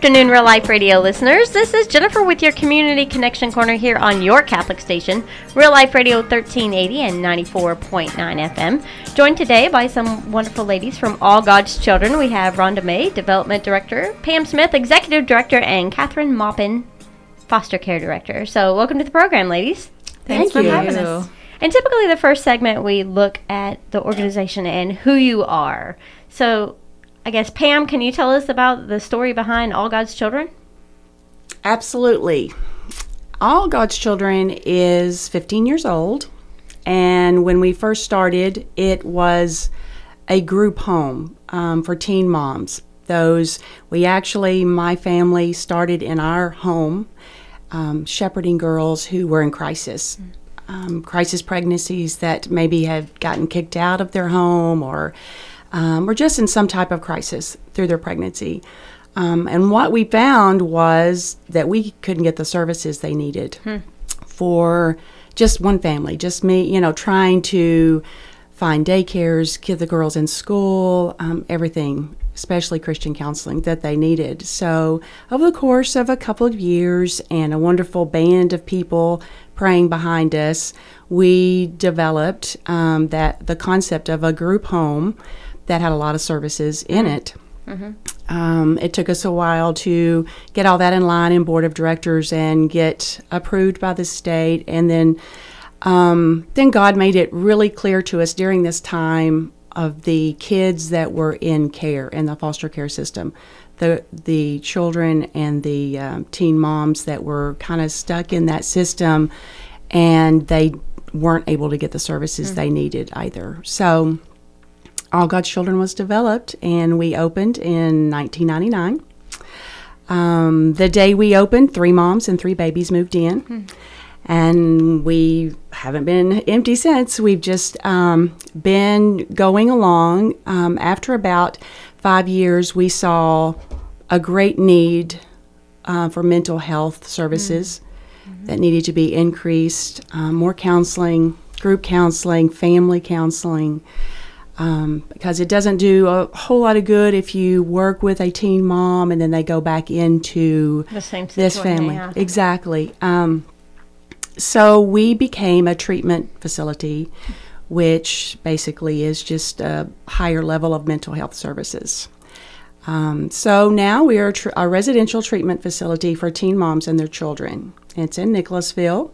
afternoon, Real Life Radio listeners. This is Jennifer with your Community Connection Corner here on your Catholic station, Real Life Radio 1380 and 94.9 FM. Joined today by some wonderful ladies from All God's Children. We have Rhonda May, Development Director, Pam Smith, Executive Director, and Kathryn Maupin, Foster Care Director. So welcome to the program, ladies. Thanks for having us. And typically the first segment we look at the organization and who you are. So I guess, Pam, can you tell us about the story behind All God's Children? Absolutely. All God's Children is 15 years old, and when we first started, it was a group home for teen moms. My family started in our home, shepherding girls who were in crisis. Crisis pregnancies that maybe had gotten kicked out of their home or just in some type of crisis through their pregnancy. And what we found was that we couldn't get the services they needed for just one family, just me, trying to find daycares, get the girls in school, everything, especially Christian counseling that they needed. So over the course of a couple of years and a wonderful band of people praying behind us, we developed the concept of a group home that had a lot of services in it. It took us a while to get all that in line in board of directors and get approved by the state. And then God made it really clear to us during this time of the kids that were in care in the foster care system, the children and the teen moms that were kind of stuck in that system, and they weren't able to get the services they needed either. So All God's Children was developed, and we opened in 1999. The day we opened, 3 moms and 3 babies moved in, and we haven't been empty since. We've just been going along. After about 5 years, we saw a great need for mental health services that needed to be increased, more counseling, group counseling, family counseling. Because it doesn't do a whole lot of good if you work with a teen mom and then they go back into the same this family. Yeah. Exactly. So we became a treatment facility, which basically is just a higher level of mental health services. So now we are a residential treatment facility for teen moms and their children. It's in Nicholasville.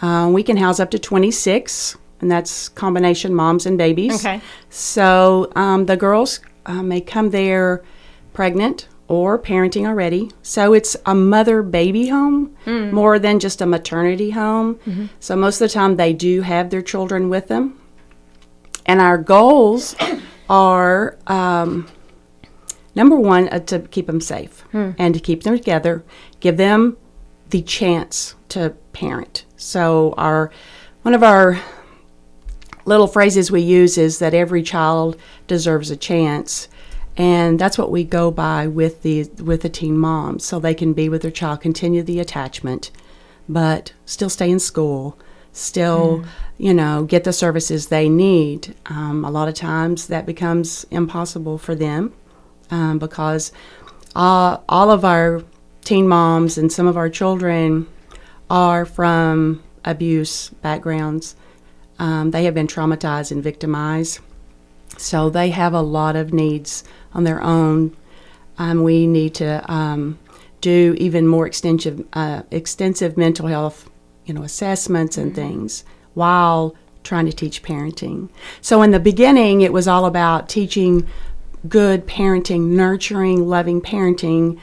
We can house up to 26. And that's combination moms and babies. Okay. So the girls may come there pregnant or parenting already. So it's a mother-baby home more than just a maternity home. So most of the time they do have their children with them. And our goals are, number one, to keep them safe and to keep them together, give them the chance to parent. So one of our little phrases we use is that every child deserves a chance, and that's what we go by with the teen moms, so they can be with their child, continue the attachment, but still stay in school, still get the services they need. A lot of times that becomes impossible for them because all of our teen moms and some of our children are from abuse backgrounds. They have been traumatized and victimized, so they have a lot of needs on their own. We need to do even more extensive mental health, assessments and things while trying to teach parenting. So in the beginning, it was all about teaching good parenting, nurturing, loving parenting.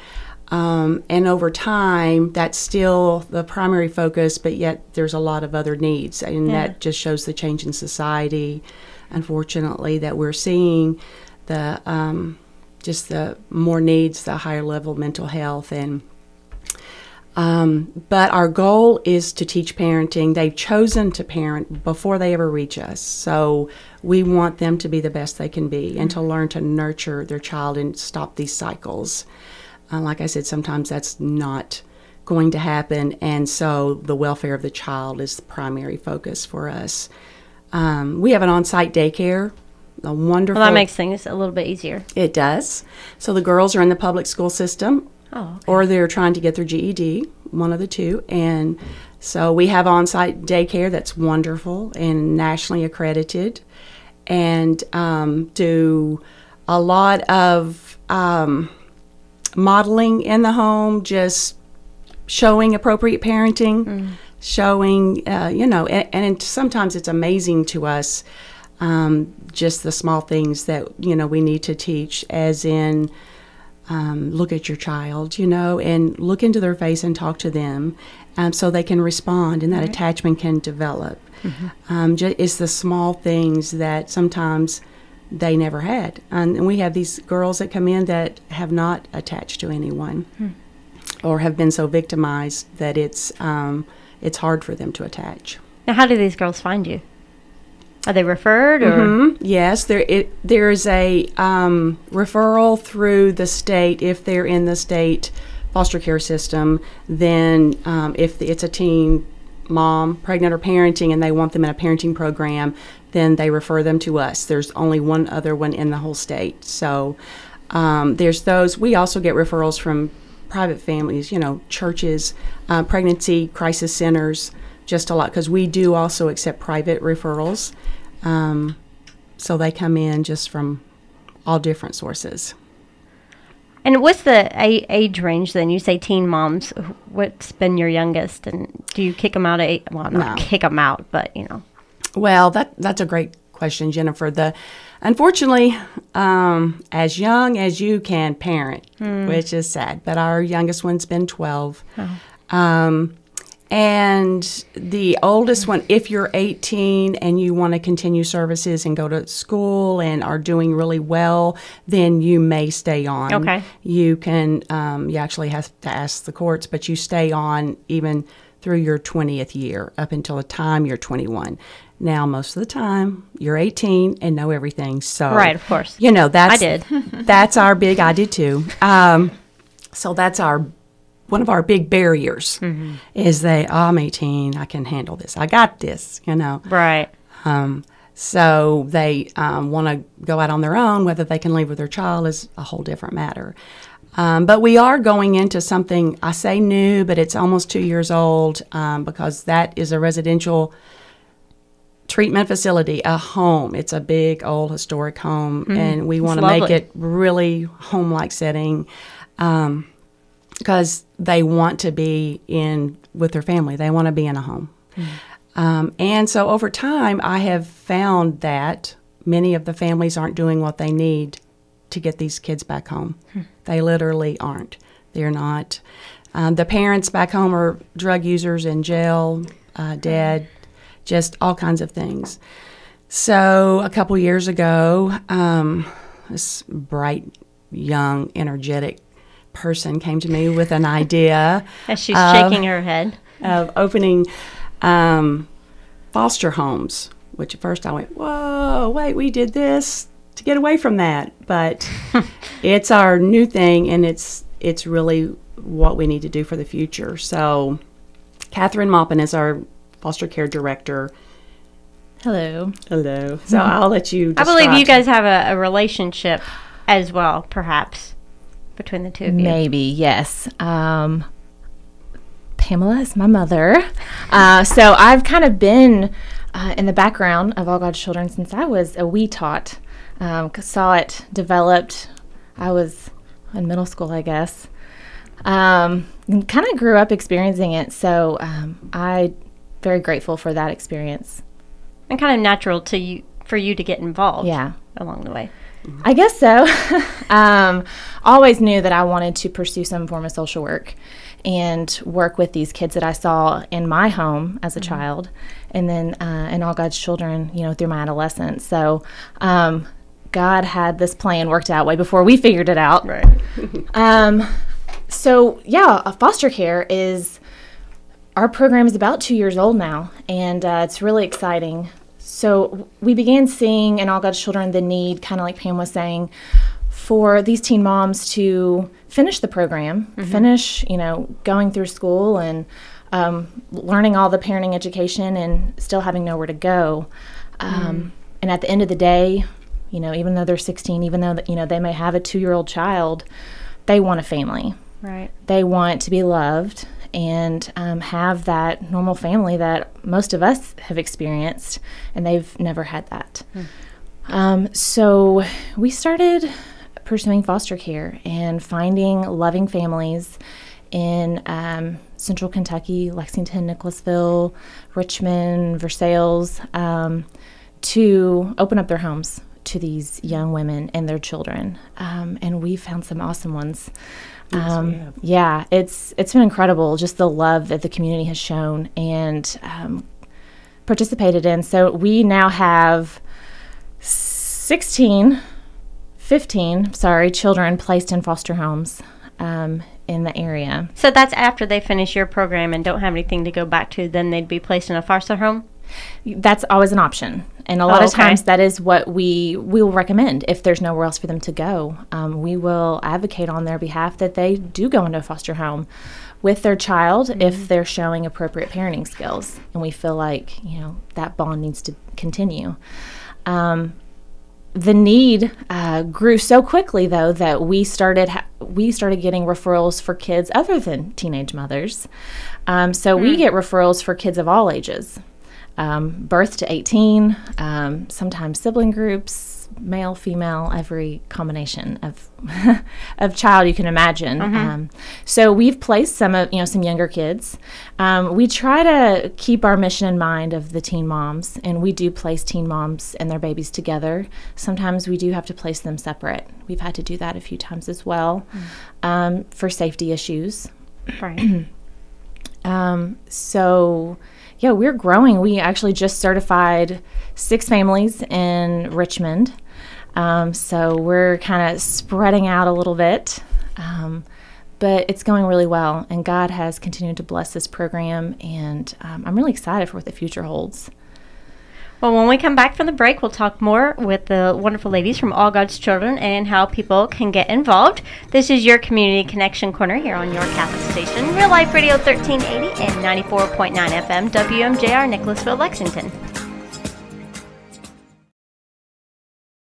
And over time, that's still the primary focus, but yet there's a lot of other needs. And that just shows the change in society, unfortunately, that we're seeing just the more needs, the higher level mental health. But our goal is to teach parenting. They've chosen to parent before they ever reach us. So we want them to be the best they can be and to learn to nurture their child and stop these cycles. Like I said, sometimes that's not going to happen, and so the welfare of the child is the primary focus for us. We have an on-site daycare, wonderful... Well, that makes things a little bit easier. It does. So the girls are in the public school system. Oh, okay. or they're trying to get their GED, one of the two. And so we have on-site daycare that's wonderful and nationally accredited, and do a lot of modeling in the home, just showing appropriate parenting, showing, and sometimes it's amazing to us, just the small things that, we need to teach, as in, look at your child, and look into their face and talk to them, so they can respond and that attachment can develop. It's the small things that sometimes they never had. And we have these girls that come in that have not attached to anyone or have been so victimized that it's hard for them to attach. Now, how do these girls find you? Are they referred, or? Yes, there's a referral through the state. If they're in the state foster care system, then if it's a teen mom, pregnant or parenting, and they want them in a parenting program, then they refer them to us. There's only one other one in the whole state. So there's those. We also get referrals from private families, churches, pregnancy crisis centers, just a lot, because we do also accept private referrals. So they come in just from all different sources. And what's the age range then? You say teen moms. What's been your youngest? And do you kick them out at not No. kick them out, but, Well, that's a great question, Jennifer. Unfortunately, as young as you can parent, which is sad, but our youngest one's been 12. And the oldest one, if you're 18 and you want to continue services and go to school and are doing really well, then you may stay on. Okay. You can, you actually have to ask the courts, but you stay on even through your 20th year up until the time you're 21. Now, most of the time, you're 18 and know everything. So, right, of course. That's, I did. That's our big, I did too. So that's one of our big barriers is I'm 18, I can handle this. I got this, Right. So they want to go out on their own. Whether they can leave with their child is a whole different matter. But we are going into something, I say new, but it's almost 2 years old, because that is a residential treatment facility, a home. It's a big, old, historic home, and we want to make it really home-like setting, because they want to be in with their family. They want to be in a home. And so over time, I have found that many of the families aren't doing what they need to get these kids back home. They literally aren't. They're not. The parents back home are drug users, in jail, dead, just all kinds of things. So a couple years ago, this bright, young, energetic person came to me with an idea. As she's shaking her head. Of opening foster homes, which at first I went, whoa, wait, we did this to get away from that. But it's our new thing, and it's really what we need to do for the future. So Kathryn Maupin is our foster care director. Hello. Hello. So I'll let you describe. I believe you guys have a relationship as well, perhaps, between the two of you. Maybe, yes. Pamela is my mother. So I've kind of been in the background of All God's Children since I was a wee tot. Saw it developed. I was in middle school, I guess. Kind of grew up experiencing it, so I'm very grateful for that experience. And kind of natural for you to get involved. Yeah. Along the way. I guess so. Always knew that I wanted to pursue some form of social work and work with these kids that I saw in my home as a child, and then in All God's Children, through my adolescence. So God had this plan worked out way before we figured it out. Right. So yeah, foster care our program is about 2 years old now, and it's really exciting. So we began seeing in All God's Children the need, kind of like Pam was saying, for these teen moms to finish the program, finish, going through school and learning all the parenting education and still having nowhere to go. And at the end of the day, even though they're 16, even though they may have a 2-year-old child, they want a family. Right. They want to be loved and have that normal family that most of us have experienced, and they've never had that. So we started pursuing foster care and finding loving families in Central Kentucky, Lexington, Nicholasville, Richmond, Versailles, to open up their homes to these young women and their children. And we found some awesome ones. Yeah, it's been incredible, just the love that the community has shown and participated in. So we now have 15 children placed in foster homes in the area. So that's after they finish your program and don't have anything to go back to, then they'd be placed in a foster home? That's always an option. And a lot of times that is what we will recommend if there's nowhere else for them to go. We will advocate on their behalf that they do go into a foster home with their child if they're showing appropriate parenting skills. And we feel like, that bond needs to continue. The need grew so quickly, though, that we started getting referrals for kids other than teenage mothers. So we get referrals for kids of all ages, birth to 18, sometimes sibling groups, male, female, every combination of child you can imagine. So we've placed some younger kids. We try to keep our mission in mind of the teen moms, and we do place teen moms and their babies together. Sometimes we do have to place them separate. We've had to do that a few times as well for safety issues. Right. So yeah, we're growing. We actually just certified 6 families in Richmond. So we're kind of spreading out a little bit. But it's going really well, and God has continued to bless this program, and I'm really excited for what the future holds. Well, when we come back from the break, we'll talk more with the wonderful ladies from All God's Children and how people can get involved. This is your Community Connection Corner here on your Catholic station, Real Life Radio 1380 and 94.9 FM, WMJR, Nicholasville, Lexington.